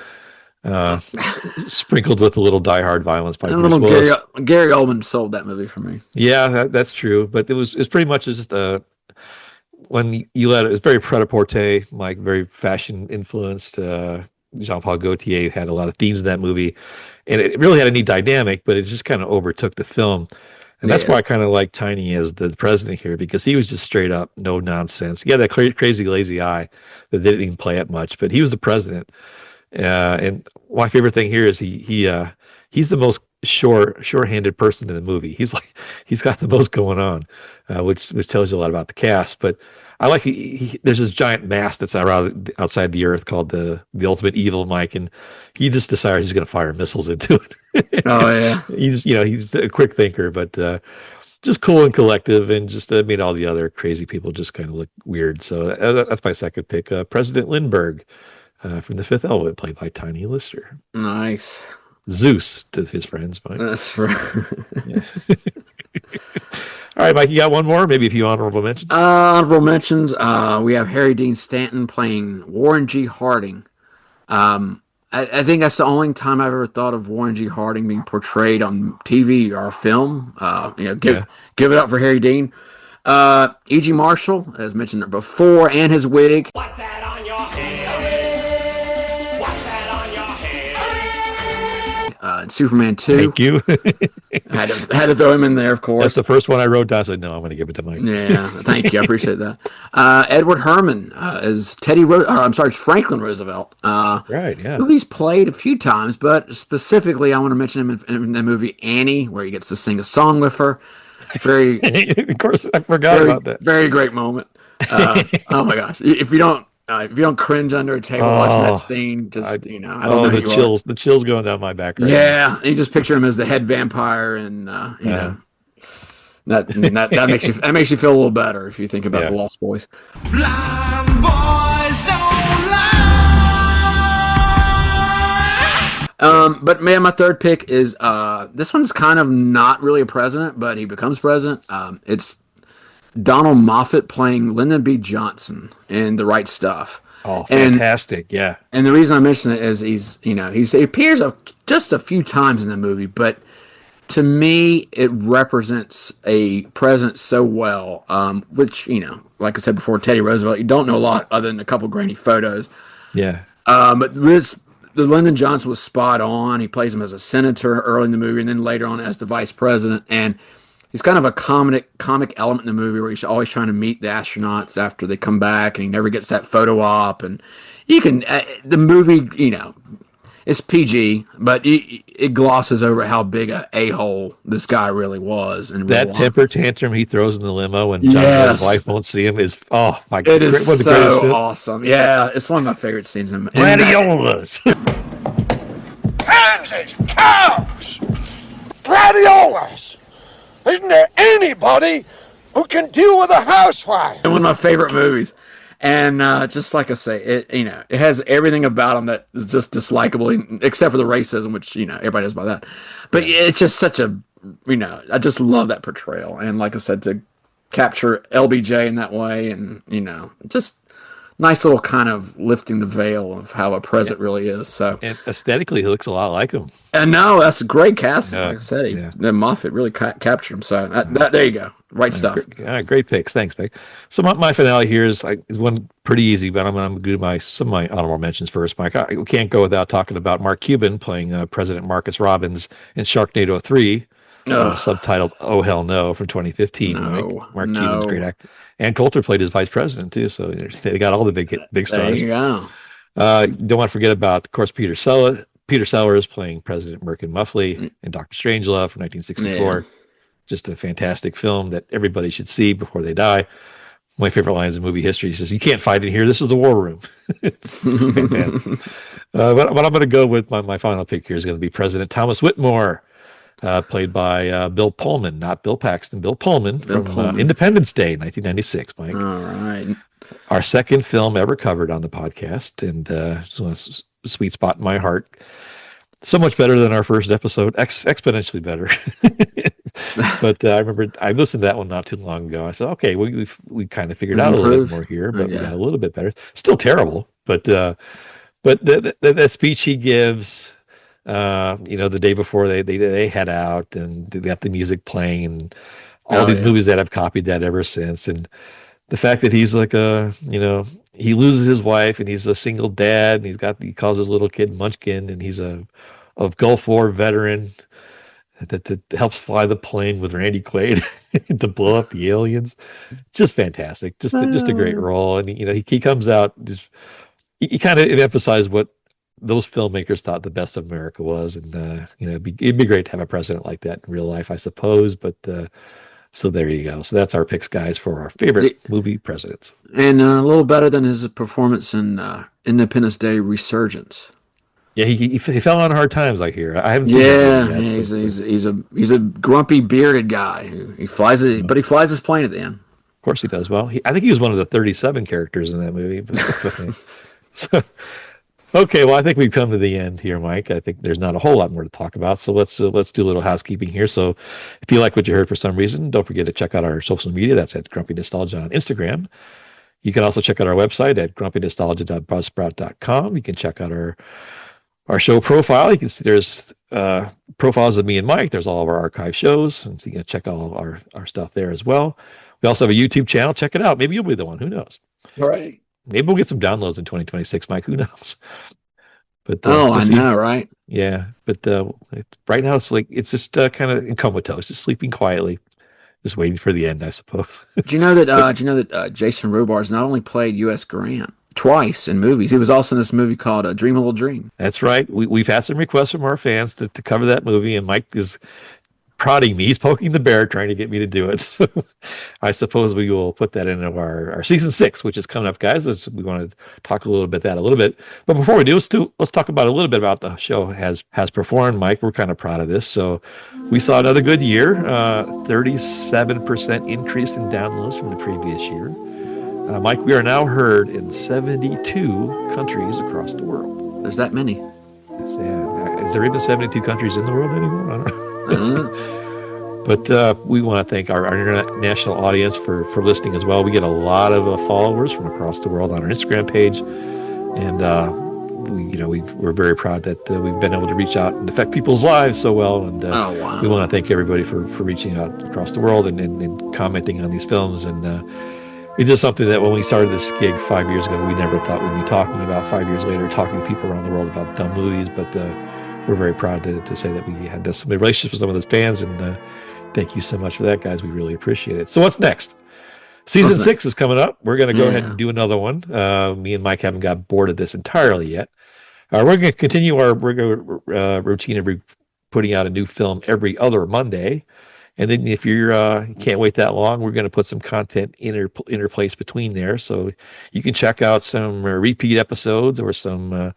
Sprinkled with a little Die Hard violence by Bruce Willis. Gary Oldman sold that movie for me. Yeah, that's true. But it's pretty much just when you let it, it's very pret-a-porter, like very fashion influenced. Jean-Paul Gaultier had a lot of themes in that movie, and it really had a neat dynamic, but it just kind of overtook the film. And that's why I kind of like Tiny as the president here, because he was just straight up no nonsense. Yeah, that crazy lazy eye that didn't even play it much, but he was the president. And my favorite thing here is he's the most sure-handed person in the movie. He's got the most going on, which tells you a lot about the cast. But I like there's this giant mass that's outside the Earth called the Ultimate Evil, Mike, and he just decides he's going to fire missiles into it. Oh yeah, he's a quick thinker, but just cool and collective, and just made all the other crazy people just kind of look weird. So that's my second pick, President Lindbergh from The Fifth Element, played by Tiny Lister. Nice. Zeus to his friends, Mike. That's right. Yeah. All right, Mike, you got one more? Maybe a few honorable mentions? Honorable mentions. We have Harry Dean Stanton playing Warren G. Harding. I think that's the only time I've ever thought of Warren G. Harding being portrayed on TV or film. Give it up for Harry Dean. E.G. Marshall, as mentioned before, and his wig. What's that on your head? What's that on your head? Superman 2. Thank you. had to throw him in there, of course. That's the first one I wrote down. I said, no, I'm going to give it to Mike. Yeah, thank you. I appreciate that. Edward Herman as Franklin Roosevelt. Right, yeah. Who he's played a few times, but specifically I want to mention him in the movie Annie, where he gets to sing a song with her. Very, of course, I forgot about that. Very great moment. Oh my gosh! If you don't cringe under a table watching that scene, I don't know the chills. The chills going down my back. Right now. You just picture him as the head vampire, and you know that makes you feel a little better if you think about the Lost Boys. Blind boys don't lie. But man, my third pick is this one's kind of not really a president, but he becomes president. It's Donald Moffat playing Lyndon B. Johnson in The Right Stuff. Oh, fantastic! Yeah. And the reason I mention it is he appears just a few times in the movie, but to me it represents a president so well. Which like I said before, Teddy Roosevelt, you don't know a lot other than a couple grainy photos. Yeah. But the Lyndon Johnson was spot on. He plays him as a senator early in the movie, and then later on as the vice president. And he's kind of a comic element in the movie where he's always trying to meet the astronauts after they come back, and he never gets that photo op. And you can the movie, it's PG, but it glosses over how big a hole this guy really was. And that temper tantrum he throws in the limo when John Boy's wife won't see him is my it is one of the greatest so awesome. Yeah, it's one of my favorite scenes. Gladiolas. Pansies, cows, gladiolas. Isn't there anybody who can deal with a housewife? One of my favorite movies. And just like I say, it has everything about him that is just dislikable, except for the racism, which everybody knows about that. But it's just such a I just love that portrayal, and like I said, to capture LBJ in that way, and just nice little kind of lifting the veil of how a president really is. So, and aesthetically, he looks a lot like him. And no, that's a great casting. Like I said, Moffat really captured him. So there you go, right stuff. Great picks, thanks, Vic. So my finale here is one pretty easy, but I'm going to do some of my honorable mentions first, Mike. We can't go without talking about Mark Cuban playing President Marcus Robbins in Sharknado 3, subtitled "Oh Hell No" from 2015. Mark Cuban's a great actor. And Coulter played his vice president too, so they got all the big stars. There you go. Don't want to forget about, of course, Peter Sellers playing President Merkin Muffley in Dr. Strangelove from 1964. Yeah. Just a fantastic film that everybody should see before they die. My favorite lines in movie history: he says, "You can't fight in here. This is the war room." It's fantastic. But I'm going to go with my final pick here is going to be President Thomas Whitmore. Played by Bill Pullman, not Bill Paxton, Bill Pullman from Independence Day, 1996, Mike. All right. Our second film ever covered on the podcast, and it's a sweet spot in my heart. So much better than our first episode, exponentially better. But I remember I listened to that one not too long ago. I said, okay, we kind of figured out a little bit more here, but we got a little bit better. Still terrible, but the speech he gives... the day before they head out, and they got the music playing, and all these movies that have copied that ever since. And the fact that he's like he loses his wife, and he's a single dad, and he calls his little kid Munchkin, and he's a Gulf War veteran that helps fly the plane with Randy Quaid to blow up the aliens. Just fantastic, just a great role. And he comes out, he kind of emphasized what those filmmakers thought the best of America was, and it'd be great to have a president like that in real life, I suppose. But so there you go. So that's our picks, guys, for our favorite movie presidents. And a little better than his performance in Independence Day Resurgence. Yeah, he fell on hard times, I hear. I haven't seen it yet. He's a grumpy bearded guy. He flies his plane at the end. Of course he does. Well, I think he was one of the 37 characters in that movie. So, okay, well, I think we've come to the end here, Mike. I think there's not a whole lot more to talk about, so let's do a little housekeeping here. So if you like what you heard for some reason, don't forget to check out our social media. That's at Grumpy Nostalgia on Instagram. You can also check out our website at grumpynostalgia.buzzsprout.com. You can check out our show profile. You can see there's profiles of me and Mike. There's all of our archive shows, and so you can check all of our stuff there as well. We also have a YouTube channel. Check it out. Maybe you'll be the one. Who knows? All right. Maybe we'll get some downloads in 2026, Mike. Who knows? But I know, right? Yeah, but right now it's just kind of in comatose, just sleeping quietly, just waiting for the end, I suppose. Do you know that Jason Robards not only played U.S. Grant twice in movies, he was also in this movie called Dream a Little Dream. That's right. We've had some requests from our fans to cover that movie, and Mike is prodding me. He's poking the bear, trying to get me to do it. So I suppose we will put that into our season 6, which is coming up, guys. We want to talk a little bit. But before we do, let's talk about a little bit about the show has performed. Mike, we're kind of proud of this. So we saw another good year, 37% increase in downloads from the previous year. Mike, we are now heard in 72 countries across the world. There's that many. Yeah. Is there even 72 countries in the world anymore? I don't know. But we want to thank our international audience for listening as well. We get a lot of followers from across the world on our Instagram page, and we're very proud that we've been able to reach out and affect people's lives so well. And we want to thank everybody for reaching out across the world and commenting on these films. And it's just something that when we started this gig 5 years ago, we never thought we'd be talking about 5 years later, talking to people around the world about dumb movies. But we're very proud to say that we had some relationships with some of those fans, and thank you so much for that, guys. We really appreciate it. So what's next? Season 6 is coming up. We're going to go ahead and do another one. Me and Mike haven't got bored of this entirely yet. We're going to continue our regular routine of putting out a new film every other Monday. And then if you can't wait that long, we're going to put some content interplace between there. So you can check out some repeat episodes or some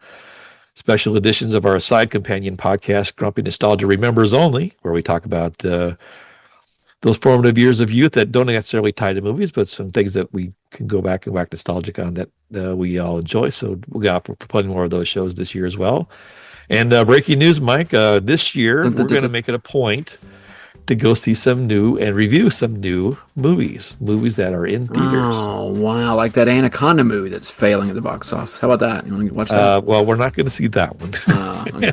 special editions of our side companion podcast, Grumpy Nostalgia Remembers Only, where we talk about those formative years of youth that don't necessarily tie to movies, but some things that we can go back and whack nostalgic on that we all enjoy. So we got plenty more of those shows this year as well. And breaking news, Mike, this year we're going to make it a point to go see some new and review some new movies that are in theaters. Oh, wow. Like that Anaconda movie that's failing at the box office. How about that? You want to watch that? Well, we're not going to see that one. Okay.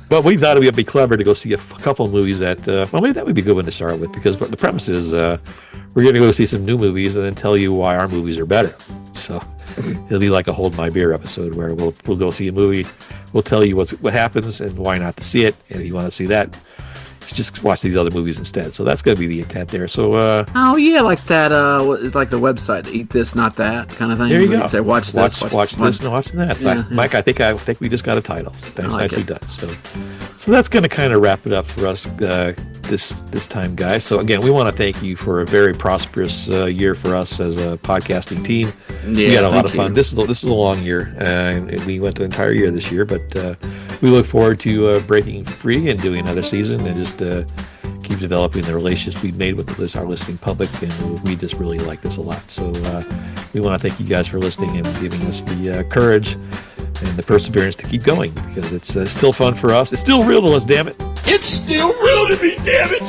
But we thought it would be clever to go see a couple movies that, well, maybe that would be a good one to start with, because the premise is we're going to go see some new movies and then tell you why our movies are better. So it'll be like a Hold My Beer episode where we'll go see a movie, we'll tell you what happens and why not to see it, and if you want to see that, just watch these other movies instead. So that's going to be the intent there. So oh yeah, like that. It's like the website, Eat This Not That kind of thing. There you go. Say, watch this and watch that. So yeah. Mike, I think we just got a title. Thanks, like nicely done. So that's going to kind of wrap it up for us this time, guys. So again, we want to thank you for a very prosperous year for us as a podcasting team. Yeah, we had a lot of fun. This is a long year, and we went the entire year this year, but we look forward to breaking free and doing another season and just keep developing the relationships we've made with our listening public, and we just really like this a lot. So we want to thank you guys for listening and giving us the courage and the perseverance to keep going, because it's still fun for us. It's still real to us, damn it. It's still real to me, damn it!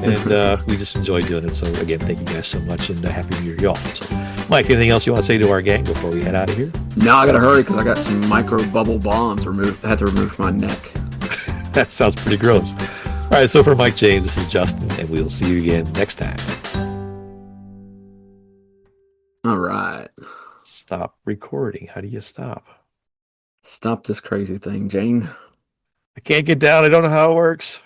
And we just enjoy doing it. So again, thank you guys so much, and Happy New Year, y'all. So, Mike, anything else you want to say to our gang before we head out of here? No, I got to hurry because I got some micro bubble bombs I had to remove from my neck. That sounds pretty gross. All right, so for Mike James, this is Justin, and we'll see you again next time. All right. Stop recording. How do you stop? Stop this crazy thing, Jane. I can't get down. I don't know how it works.